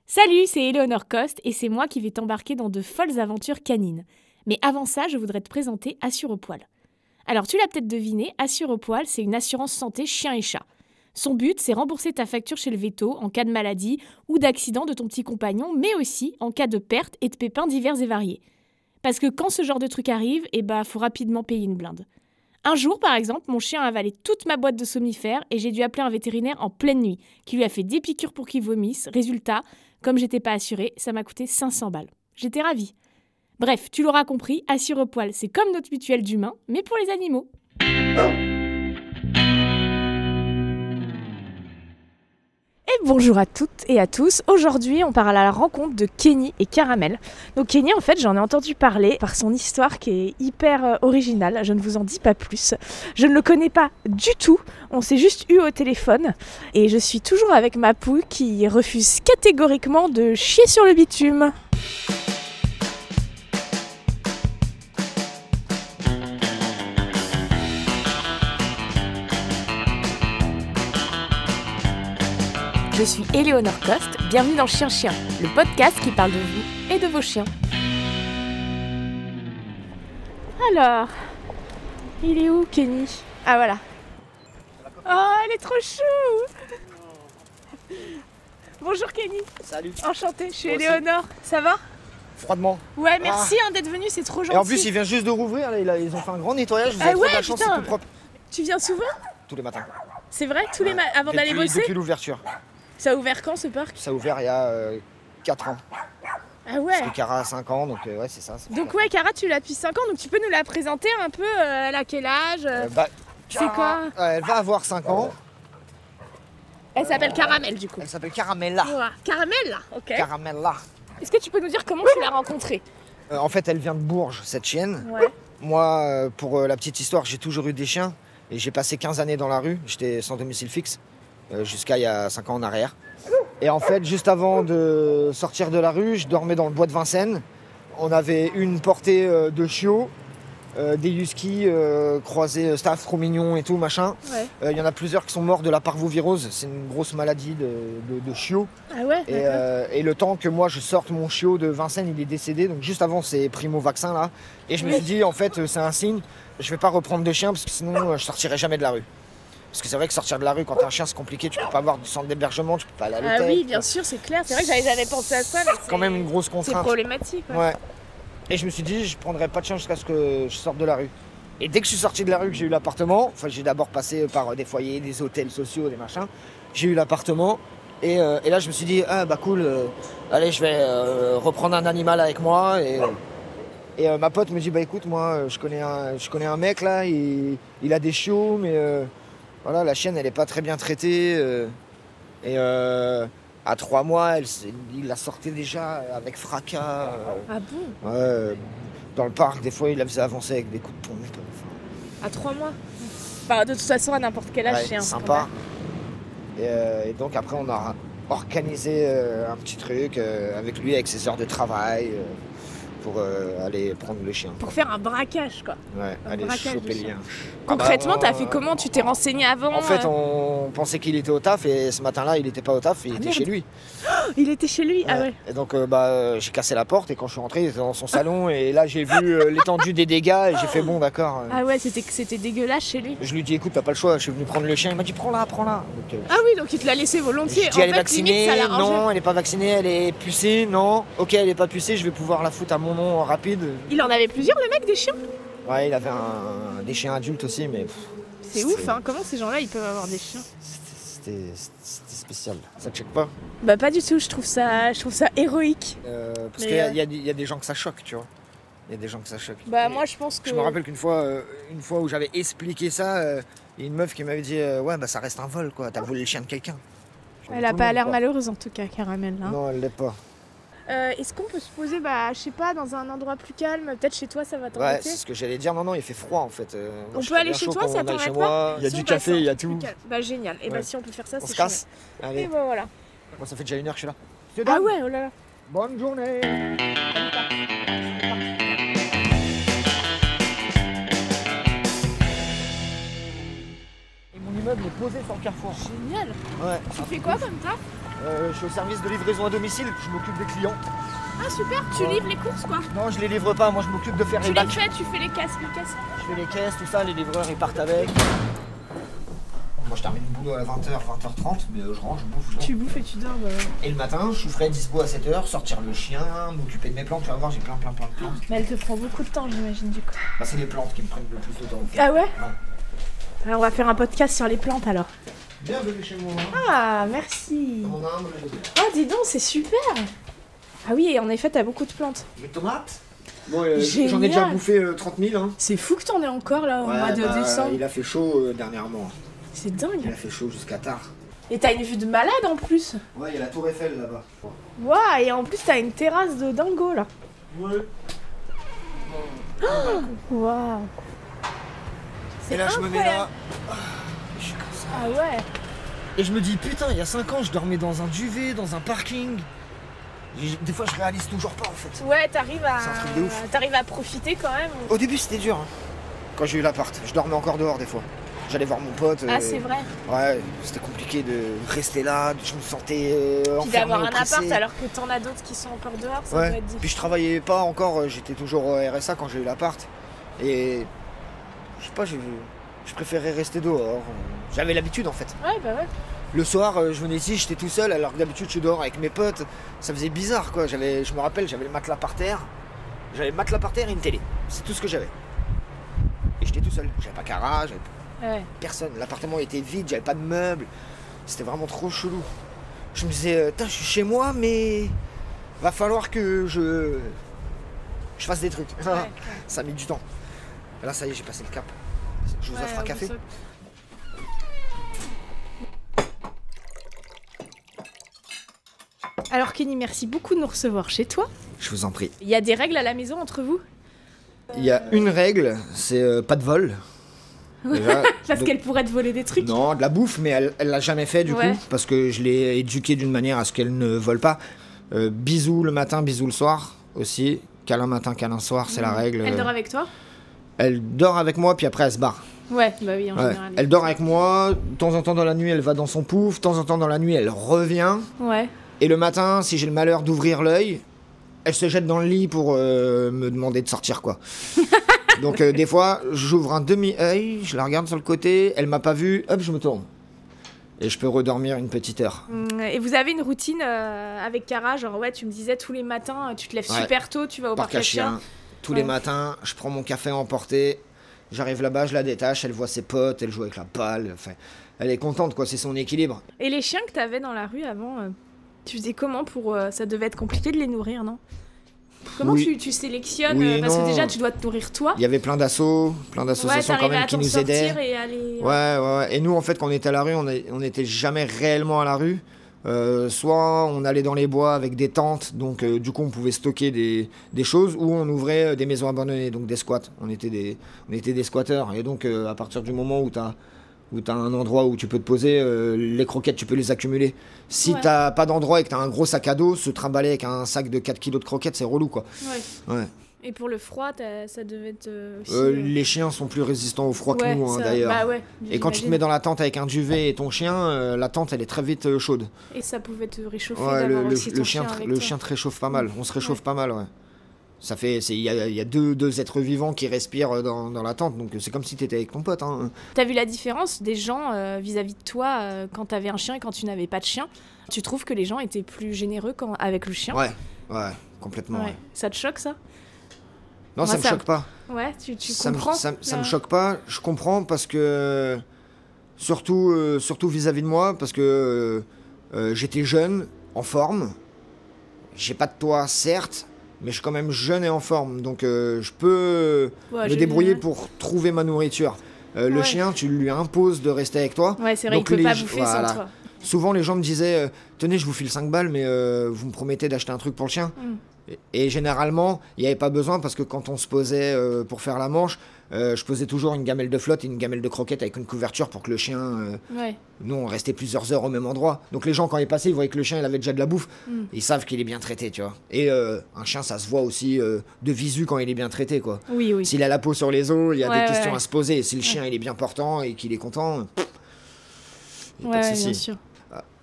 Salut, c'est Éléonore Coste et c'est moi qui vais t'embarquer dans de folles aventures canines. Mais avant ça, je voudrais te présenter Assurepoil. Alors tu l'as peut-être deviné, Assurepoil, c'est une assurance santé chien et chat. Son but, c'est rembourser ta facture chez le veto en cas de maladie ou d'accident de ton petit compagnon, mais aussi en cas de perte et de pépins divers et variés. Parce que quand ce genre de truc arrive, faut rapidement payer une blinde. Un jour, par exemple, mon chien a avalé toute ma boîte de somnifères et j'ai dû appeler un vétérinaire en pleine nuit, qui lui a fait 10 piqûres pour qu'il vomisse. Résultat, comme j'étais pas assurée, ça m'a coûté 500 balles. J'étais ravie. Bref, tu l'auras compris, Assurepoil, c'est comme notre mutuelle d'humains, mais pour les animaux. Et bonjour à toutes et à tous. Aujourd'hui, on part à la rencontre de Kenny et Caramel. Donc Kenny, en fait, j'en ai entendu parler par son histoire qui est hyper originale. Je ne vous en dis pas plus. Je ne le connais pas du tout. On s'est juste eu au téléphone. Et je suis toujours avec ma poule qui refuse catégoriquement de chier sur le bitume. Je suis Éléonore Coste, bienvenue dans Chien Chien, le podcast qui parle de vous et de vos chiens. Alors, il est où Kenny? Ah voilà. Oh, elle est trop chou. Bonjour Kenny. Salut. Enchantée, je suis Moi aussi. Éléonore. Ça va? Froidement. Ouais, merci d'être venu, c'est trop gentil. Et en plus, il vient juste de rouvrir, là, ils ont fait un grand nettoyage. Vous Ah avez trop ouais, de la chance, putain. c'est tout propre. Tu viens souvent? Tous les matins. C'est vrai, tous les avant d'aller bosser? Depuis l'ouverture. Ça a ouvert quand ce parc? Ça a ouvert il y a 4 ans. Ah ouais. Parce que Cara a 5 ans, donc ouais, c'est ça. Donc ouais, Cara, tu l'as depuis 5 ans, donc tu peux nous la présenter un peu, elle a quel âge? C'est quoi? Elle va avoir 5 ans. Elle s'appelle Caramel du coup. Elle s'appelle Caramella. Voilà. Caramel là, ok. Caramella. Est-ce que tu peux nous dire comment tu l'as rencontrée? En fait, elle vient de Bourges, cette chienne. Ouais. Moi, pour la petite histoire, j'ai toujours eu des chiens. Et j'ai passé 15 années dans la rue. J'étais sans domicile fixe. Jusqu'à il y a 5 ans en arrière. Et en fait, juste avant de sortir de la rue, je dormais dans le bois de Vincennes. On avait une portée de chiots, des huskies croisés, staff trop mignons et tout, machin. Ouais. Il y en a plusieurs qui sont morts de la parvovirose. C'est une grosse maladie de chiots. Ah ouais. Et le temps que moi je sorte mon chiot de Vincennes, il est décédé. Donc juste avant ces primo-vaccins là. Et je me suis dit, en fait, c'est un signe. Je vais pas reprendre de chien parce que sinon je sortirai jamais de la rue. Parce que c'est vrai que sortir de la rue quand t'as un chien c'est compliqué, tu peux pas avoir du centre d'hébergement, tu peux pas aller à l'hôtel. Ah oui, bien sûr, c'est clair. C'est vrai que j'avais jamais pensé à ça, mais C'est quand même une grosse c'est contrainte. problématique. Ouais. Ouais. Et je me suis dit, je prendrai pas de chien jusqu'à ce que je sorte de la rue. Et dès que je suis sorti de la rue, que j'ai eu l'appartement, enfin j'ai d'abord passé par des foyers, des hôtels sociaux, des machins. J'ai eu l'appartement et là je me suis dit, ah bah cool, allez je vais reprendre un animal avec moi. Et ma pote me dit, bah écoute, moi je connais un mec là, il a des chiots, mais voilà, la chienne elle est pas très bien traitée. À 3 mois, il la sortait déjà avec fracas. Ah bon? Ouais, dans le parc, des fois il la faisait avancer avec des coups de pompe. À 3 mois? Enfin, de toute façon, à n'importe quel âge, Ouais, chien. sympa. Et donc après on a organisé un petit truc avec lui, avec ses heures de travail, pour aller prendre le chien. Pour faire un braquage, quoi. Ouais, un aller braquage choper de le chien. lien. Concrètement, t'as fait comment? Tu t'es renseigné avant? En fait, on pensait qu'il était au taf et ce matin-là, il était pas au taf, il était merde. chez lui. Il était chez lui? Ah ouais. Et donc j'ai cassé la porte et quand je suis rentré, il était dans son salon et là j'ai vu l'étendue des dégâts et j'ai fait bon d'accord. Ah ouais, c'était dégueulasse chez lui. Je lui dis écoute, t'as pas le choix, je suis venu prendre le chien, il m'a dit prends-la. Donc, Ah oui, donc il te l'a laissé volontiers. je dis elle est fait, limite, vaccinée, ça l'a arrangé. non, elle est pas vaccinée, elle est pucée, non. Ok, elle est pas pucée, je vais pouvoir la foutre à mon nom rapide. Il en avait plusieurs, le mec, des chiens? Ouais, il avait des chiens adultes aussi, mais C'est ouf, hein. Comment ces gens-là, ils peuvent avoir des chiens? c'était spécial. Ça te choque pas? Bah pas du tout, je trouve ça héroïque. Parce Mais, qu'il y a des gens que ça choque, tu vois. Il y a des gens que ça choque. Bah Et moi je pense que... je me rappelle qu'une fois, où j'avais expliqué ça, il y a une meuf qui m'avait dit ouais bah ça reste un vol quoi, t'as volé le chien de quelqu'un. Elle a pas l'air malheureuse en tout cas, Caramel. Hein. Non, elle l'est pas. Est-ce qu'on peut se poser, je sais pas, dans un endroit plus calme? Peut-être chez toi, ça va Ouais, t'embêter? c'est ce que j'allais dire. Non, il fait froid en fait. On peut aller chez toi, ça t'embête pas? Il y a Si du on café, passe il y a un truc tout. plus calme. Bah génial, et bah Ouais. si on peut faire ça, On c'est se casse. chouette. Allez. Et bah voilà. Moi ça fait déjà 1 heure que je suis là. Ah ouais, oh là là. Bonne journée. Et mon immeuble est posé sur le carrefour. Génial. Ouais. Tu fais quoi comme ça? Je suis au service de livraison à domicile, je m'occupe des clients. Ah super, tu livres les courses quoi. Non, je les livre pas, moi je m'occupe de faire les bacs. Tu fais les caisses. Je fais les caisses, tout ça, les livreurs ils partent avec. Moi je termine le boulot à 20h, 20h30, mais je rentre, je bouffe. Tu bouffes et tu dors. Bah... Et le matin, je suis frais dispo à 7h, sortir le chien, m'occuper de mes plantes, tu vas voir, j'ai plein de plantes. Mais elle te prend beaucoup de temps, j'imagine, du coup. Bah c'est les plantes qui me prennent le plus de temps. Ah ouais, Alors on va faire un podcast sur les plantes alors. Bienvenue chez moi. Ah, merci. Oh, dis donc, c'est super. Ah oui, et en effet, t'as beaucoup de plantes. Les tomates. Bon, j'en ai déjà bouffé 30 000. Hein. C'est fou que t'en aies encore là au mois de décembre. Il a fait chaud dernièrement. C'est dingue. Il a fait chaud jusqu'à tard. Et t'as une vue de malade en plus. Ouais, il y a la tour Eiffel là-bas. Waouh, et en plus t'as une terrasse de dingo là. Ouais. Waouh. Et là, je me mets là. Je suis comme ça. Ah ouais. Et je me dis, putain, il y a 5 ans, je dormais dans un duvet, dans un parking. Des fois, je réalise toujours pas en fait. Ouais, t'arrives C'est un truc de ouf. à profiter quand même. Au début, c'était dur. Hein. Quand j'ai eu l'appart, je dormais encore dehors des fois. J'allais voir mon pote. Ah, c'est vrai. Ouais, c'était compliqué de rester là. Je me sentais Puis enfermé, d'avoir un oppressé. appart alors que t'en as d'autres qui sont encore dehors, ça doit être difficile. Puis je travaillais pas encore. J'étais toujours au RSA quand j'ai eu l'appart. Et je sais pas, je préférais rester dehors. J'avais l'habitude en fait. Ouais, bah ouais. Le soir, je venais ici, j'étais tout seul, alors que d'habitude je suis dehors avec mes potes. Ça faisait bizarre quoi. Je me rappelle, j'avais le matelas par terre. J'avais le matelas par terre et une télé. C'est tout ce que j'avais. Et j'étais tout seul. J'avais pas Cara, j'avais personne. L'appartement était vide, j'avais pas de meubles. C'était vraiment trop chelou. Je me disais, je suis chez moi, mais va falloir que je fasse des trucs. Ouais, ça a mis du temps. Là, ça y est, j'ai passé le cap. Je vous offre un café. Alors Kenny, merci beaucoup de nous recevoir chez toi. Je vous en prie. Il y a des règles à la maison entre vous? Il y a une règle, c'est pas de vol. Déjà, Parce qu'elle pourrait te voler des trucs. Non, de la bouffe, mais elle l'a jamais fait du coup, parce que je l'ai éduquée d'une manière à ce qu'elle ne vole pas. Bisous le matin, bisous le soir aussi. Câlin matin, câlin soir, c'est la règle. Elle dort avec toi? Elle dort avec moi, puis après elle se barre. Ouais, bah oui, en général. Elle dort avec moi, de temps en temps dans la nuit elle va dans son pouf, de temps en temps dans la nuit elle revient. Ouais. Et le matin, si j'ai le malheur d'ouvrir l'œil, elle se jette dans le lit pour me demander de sortir quoi. Donc des fois, j'ouvre un demi-œil, je la regarde sur le côté, elle m'a pas vu, hop, je me tourne. Et je peux redormir une petite heure. Et vous avez une routine avec Cara, genre ouais, tu me disais tous les matins, tu te lèves super tôt, tu vas au parc à chiens. Tous les matins, je prends mon café à emporter, j'arrive là-bas, je la détache, elle voit ses potes, elle joue avec la balle, enfin, elle est contente quoi, c'est son équilibre. Et les chiens que t'avais dans la rue avant, tu faisais comment pour... ça devait être compliqué de les nourrir, non? Comment tu sélectionnes parce que déjà tu dois te nourrir toi. Il y avait plein d'associations quand même qui nous aidaient. Et aller... Ouais. Et nous en fait quand on était à la rue, on n'était jamais réellement à la rue. Soit on allait dans les bois avec des tentes, donc du coup on pouvait stocker des choses, ou on ouvrait des maisons abandonnées, donc des squats. On était des squatteurs. Et donc à partir du moment où t'as un endroit où tu peux te poser, les croquettes, tu peux les accumuler. Si t'as pas d'endroit et que t'as un gros sac à dos, se trimballer avec un sac de 4 kilos de croquettes, c'est relou, quoi. Ouais. Et pour le froid, ça devait être aussi... Les chiens sont plus résistants au froid que nous, hein, d'ailleurs. Bah ouais, et quand tu te mets dans la tente avec un duvet et ton chien, la tente, elle est très vite chaude. Et ça pouvait te réchauffer d'avoir aussi ton chien avec le toi. chien te réchauffe pas mal. On se réchauffe pas mal, ouais. Ça fait, il y a deux êtres vivants qui respirent dans la tente, donc c'est comme si t'étais avec ton pote. Hein. T'as vu la différence des gens vis-à-vis de toi quand t'avais un chien et quand tu n'avais pas de chien? Tu trouves que les gens étaient plus généreux avec le chien? Ouais, complètement. Ouais. Ça te choque ça? Non, ça me choque pas. Ouais, tu comprends? Ça me choque pas, je comprends parce que, surtout vis-à-vis de moi, parce que j'étais jeune, en forme, j'ai pas de toit certes, mais je suis quand même jeune et en forme, donc je peux me débrouiller pour trouver ma nourriture. Le chien, tu lui imposes de rester avec toi. Ouais, c'est vrai, donc il peut pas bouffer sans toi. Souvent, les gens me disaient tenez, je vous file 5 balles, mais vous me promettez d'acheter un truc pour le chien. Et généralement, il n'y avait pas besoin parce que quand on se posait pour faire la manche, je posais toujours une gamelle de flotte et une gamelle de croquettes avec une couverture pour que le chien... Nous, on restait plusieurs heures au même endroit. Donc les gens, quand ils passaient, ils voyaient que le chien il avait déjà de la bouffe. Ils savent qu'il est bien traité, tu vois. Et un chien, ça se voit aussi de visu quand il est bien traité, quoi. Oui. S'il a la peau sur les os, il y a des questions à se poser. Si le chien il est bien portant et qu'il est content... bien sûr.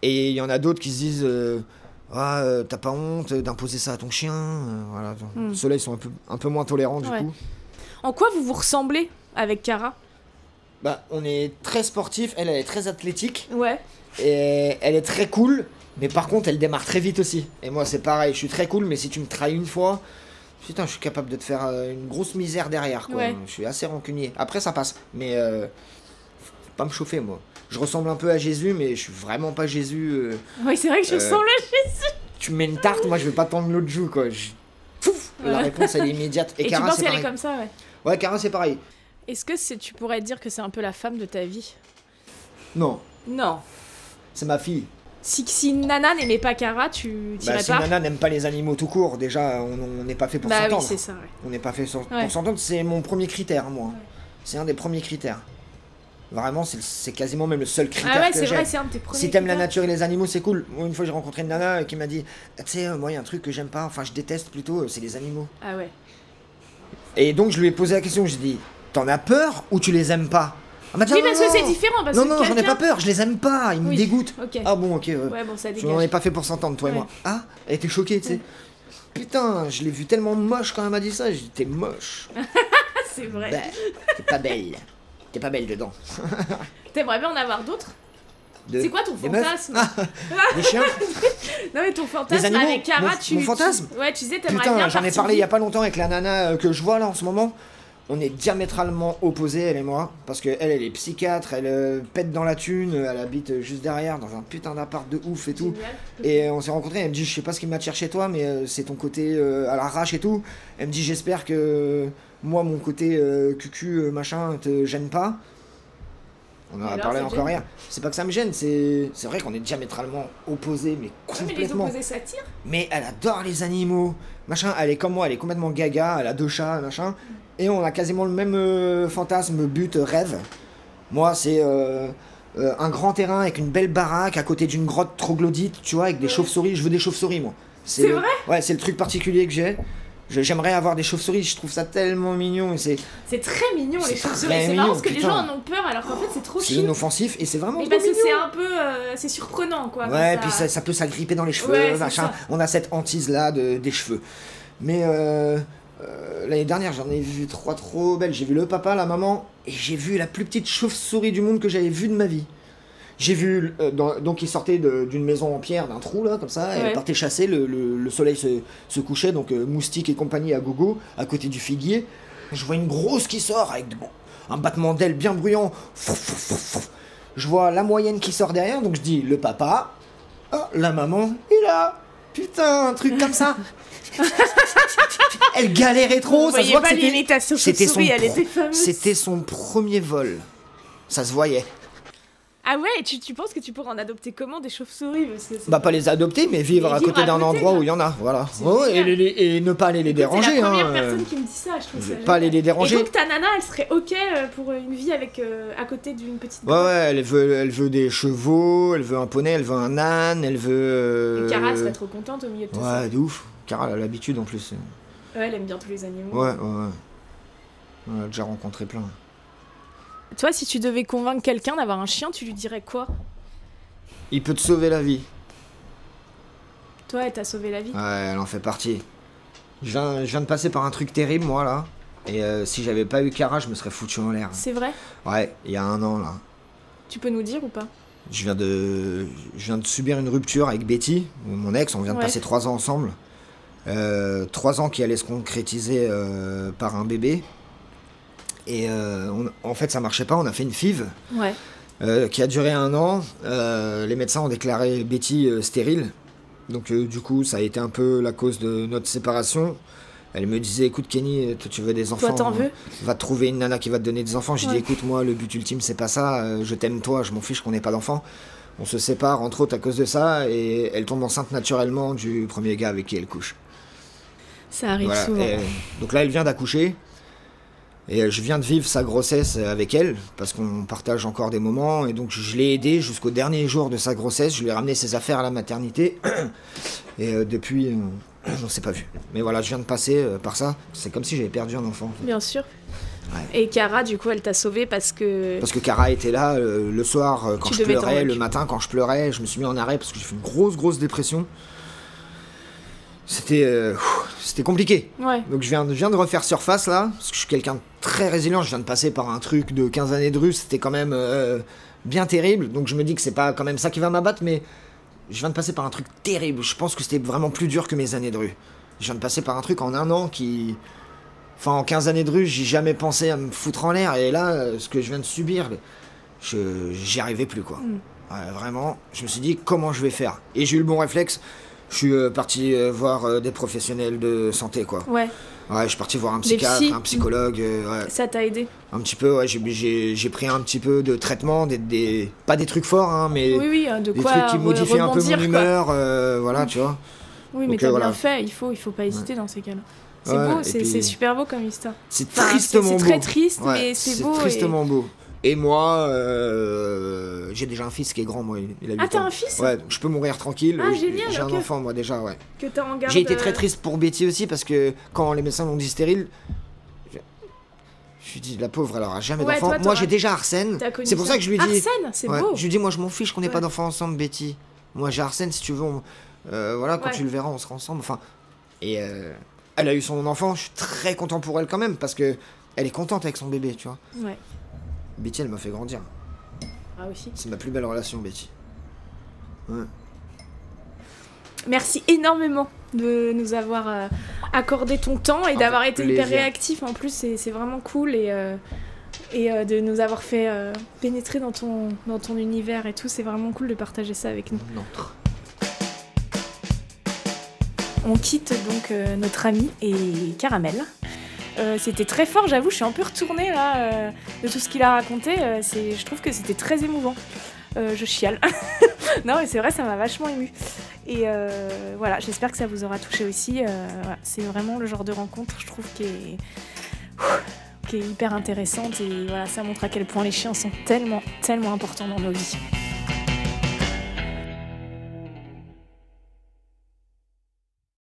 Et il y en a d'autres qui se disent t'as pas honte d'imposer ça à ton chien, voilà. Ceux-là, ils sont un peu moins tolérants du coup. En quoi vous vous ressemblez avec Cara? Bah, on est très sportif, elle est très athlétique. Ouais. Et elle est très cool, mais par contre, elle démarre très vite aussi. Et moi, c'est pareil, je suis très cool, mais si tu me trahis une fois, putain, je suis capable de te faire une grosse misère derrière, quoi. Ouais. Je suis assez rancunier. Après, ça passe, mais faut pas me chauffer, moi. Je ressemble un peu à Jésus, mais je suis vraiment pas Jésus. Oui, c'est vrai que je ressemble à Jésus. Tu me mets une tarte, moi, je vais pas tendre l'autre joue, quoi. Pouf, la réponse, elle est immédiate. Et Cara, tu penses c'est qu'elle est pareil. comme ça, ouais. Ouais, Cara, c'est pareil. Est-ce que tu pourrais dire que c'est un peu la femme de ta vie? Non, Non. c'est ma fille. Si Nana n'aimait pas Cara, tu t'irais Si pas? Nana n'aime pas les animaux tout court, déjà, on n'est pas fait pour Bah s'entendre. oui, c'est ça, ouais. On n'est pas fait pour Ouais. s'entendre, c'est mon premier critère, moi. Ouais. C'est un des premiers critères. Vraiment, c'est quasiment même le seul critère Ah ouais, que c'est j'ai. vrai, c'est un de tes premiers Si t'aimes la critères. nature et les animaux, c'est cool. Moi, une fois, j'ai rencontré une nana qui m'a dit tu sais, moi, il y a un truc que j'aime pas, enfin, je déteste plutôt, c'est les animaux. Ah ouais. Et donc, je lui ai posé la question, j'ai dit t'en as peur ou tu les aimes pas? Elle m'a dit, Oui, ah, parce non, que c'est non. différent. Parce Non, que non, j'en ai quelqu'un- pas peur, je les aime pas, ils me Oui, dégoûtent. ok. Ah bon, ok. Ouais, bon, ça On n'en est dégage. pas fait pour s'entendre, toi et Ouais. moi. Ah, elle était choquée, tu sais. Putain, je l'ai vu tellement moche quand elle m'a dit ça, j'ai dit t'es moche. C'est vrai. Bah, t'es pas belle. T'es pas belle dedans. T'aimerais bien en avoir d'autres? C'est quoi ton des meufs fantasme? Des chiens? Non mais ton fantasme animaux? avec Cara, Mon fantasme? Ouais, tu disais t'aimerais Putain, bien j'en ai partir parlé il y a vivre. pas longtemps avec la nana que je vois là en ce moment. On est diamétralement opposés, elle et moi. Parce que elle est psychiatre, elle pète dans la thune, elle habite juste derrière, dans un putain d'appart de ouf et tout. Génial. Et on s'est rencontrés, elle me dit je sais pas ce qui m'a cherché toi, mais c'est ton côté à l'arrache et tout. Elle me dit j'espère que moi mon côté cucu machin te gêne pas. On en a alors, parlé ça te encore gêne? hier. C'est pas que ça me gêne, c'est vrai qu'on est diamétralement opposés, mais Ouais, mais les complètement. opposés s'attirent. Mais elle adore les animaux, machin, elle est comme moi, elle est complètement gaga, elle a 2 chats, machin. Et on a quasiment le même fantasme, but, rêve. Moi, c'est un grand terrain avec une belle baraque à côté d'une grotte troglodyte, tu vois, avec des chauves-souris. Je veux des chauves-souris, moi. C'est vrai? Ouais, c'est le truc particulier que j'ai. J'aimerais avoir des chauves-souris, je trouve ça tellement mignon et c'est C'est très mignon les C'est chauves-souris. très C'est mignon, marrant parce que les putain. gens en ont peur alors qu'en fait c'est trop chou. inoffensif et c'est vraiment Mais trop parce que mignon. c'est un peu c'est surprenant quoi. Ouais, quand puis ça peut s'agripper dans les cheveux, Ouais, c'est machin. ça. On a cette hantise là des cheveux. Mais l'année dernière, j'en ai vu 3 trop belles. J'ai vu le papa, la maman, et j'ai vu la plus petite chauve-souris du monde que j'avais vue de ma vie. J'ai vu, donc il sortait d'une maison en pierre, d'un trou là, comme ça, Ouais. elle partait chasser, le soleil se couchait, donc moustique et compagnie à gogo, à côté du figuier. Je vois une grosse qui sort avec un battement d'ailes bien bruyant. Je vois la moyenne qui sort derrière, donc je dis le papa, ah, la maman, et là, putain, un truc comme ça. Elle galérait trop, Vous ça se voyez voit pas que l'imitation c'était chauve-souris, elle était fameuse. c'était son premier vol. Ça se voyait. Ah ouais, et tu penses que tu pourrais en adopter comment des chauves-souris parce que c'est Bah pas les adopter, mais vivre Mais à vivre côté à d'un côté, endroit quoi. où il y en a, voilà. C'est Oh, génial. et ne pas aller les déranger, C'est la première hein. personne qui me dit ça, je trouve Je ça vais pas aller les déranger. Et donc ta nana, elle serait ok pour une vie avec à côté d'une petite Ouais, grotte. ouais, elle veut des chevaux, elle veut un poney, elle veut un âne, elle veut. Et Cara elle serait trop contente au milieu de tout ça. Ouais, de ouf. Cara, elle a l'habitude en plus. Ouais, elle aime bien tous les animaux. Ouais, ouais, ouais. On a déjà rencontré plein. Toi, si tu devais convaincre quelqu'un d'avoir un chien, tu lui dirais quoi? Il peut te sauver la vie. Toi, elle t'a sauvé la vie. Ouais, elle en fait partie. Je viens de passer par un truc terrible, moi, là. Et si j'avais pas eu Cara, je me serais foutu en l'air. C'est vrai? Ouais, il y a 1 an, là. Tu peux nous dire ou pas? Je viens de subir une rupture avec Betty, mon ex. On vient de Ouais. passer 3 ans ensemble. 3 ans qui allaient se concrétiser par un bébé. Et en fait, ça marchait pas. On a fait une FIV Ouais. qui a duré 1 an. Les médecins ont déclaré Betty stérile. Donc du coup, ça a été un peu la cause de notre séparation. Elle me disait, écoute Kenny, toi tu veux des enfants, Toi, t'en veux? va te trouver une nana qui va te donner des enfants. J'ai dit, Ouais. écoute, moi, le but ultime, c'est pas ça. Je t'aime toi, je m'en fiche qu'on n'ait pas d'enfants. On se sépare, entre autres, à cause de ça. Et elle tombe enceinte naturellement du premier gars avec qui elle couche. Ça arrive Voilà. souvent. Et, donc là, elle vient d'accoucher. Et je viens de vivre sa grossesse avec elle, parce qu'on partage encore des moments. Et donc je l'ai aidé jusqu'au dernier jour de sa grossesse. Je lui ai ramené ses affaires à la maternité. Et depuis, on s'est pas vu. Mais voilà, je viens de passer par ça. C'est comme si j'avais perdu un enfant. Bien sûr. Ouais. Et Cara, du coup, elle t'a sauvé parce que Cara était là le soir quand Tu je devais pleurais, t'en le matin quand je pleurais, je me suis mis en arrêt parce que j'ai fait une grosse dépression. C'était compliqué. Ouais. Donc je viens de refaire surface là, parce que je suis quelqu'un de très résilient, je viens de passer par un truc de 15 années de rue, c'était quand même bien terrible, donc je me dis que c'est pas quand même ça qui va m'abattre, mais je viens de passer par un truc terrible, je pense que c'était vraiment plus dur que mes années de rue. Je viens de passer par un truc en un an qui... Enfin en 15 années de rue, j'ai jamais pensé à me foutre en l'air, et là, ce que je viens de subir, j'y arrivais plus quoi. Ouais, vraiment, je me suis dit comment je vais faire, et j'ai eu le bon réflexe. Je suis parti voir des professionnels de santé, quoi. Ouais. Ouais, je suis parti voir un psychiatre, un psychologue. Ouais. Ça t'a aidé? Un petit peu, ouais. J'ai pris un petit peu de traitement, pas des trucs forts, hein, mais oui, de des quoi trucs qui modifient un peu mon humeur, voilà, tu vois. Oui, mais t'as bien fait, il faut pas hésiter dans ces cas-là. C'est beau, c'est super beau comme histoire. C'est tristement beau. C'est très triste, ouais, mais c'est beau. C'est tristement beau. Et moi, j'ai déjà un fils qui est grand, moi, il a 8 ans. Ah, t'as un fils? Ouais, donc je peux mourir tranquille. Ah, génial, j'ai un enfant, moi, déjà, ouais. Que t'as en garde... J'ai été très triste pour Betty aussi, parce que quand les médecins m'ont dit stérile, je me suis dit, la pauvre, elle aura jamais d'enfant. Moi, j'ai déjà Arsène. C'est pour ça que je lui dis... Arsène, c'est beau. Je lui dis, moi, je m'en fiche qu'on n'ait pas d'enfant ensemble, Betty. Moi, j'ai Arsène, si tu veux, voilà, quand tu le verras, on sera ensemble. Enfin, et elle a eu son enfant, je suis très content pour elle quand même, parce que elle est contente avec son bébé, tu vois. Ouais. Betty, elle m'a fait grandir. Ah aussi. C'est ma plus belle relation, Betty. Ouais. Merci énormément de nous avoir accordé ton temps et d'avoir été hyper réactif. En plus, c'est vraiment cool et de nous avoir fait pénétrer dans ton univers et tout. C'est vraiment cool de partager ça avec nous. On quitte donc notre ami et Caramel. C'était très fort, j'avoue, je suis un peu retournée là de tout ce qu'il a raconté. Je trouve que c'était très émouvant. Je chiale. Non, mais c'est vrai, ça m'a vachement émue. Et voilà, j'espère que ça vous aura touché aussi. Voilà, c'est vraiment le genre de rencontre, je trouve, qui est hyper intéressante. Et voilà, ça montre à quel point les chiens sont tellement importants dans nos vies.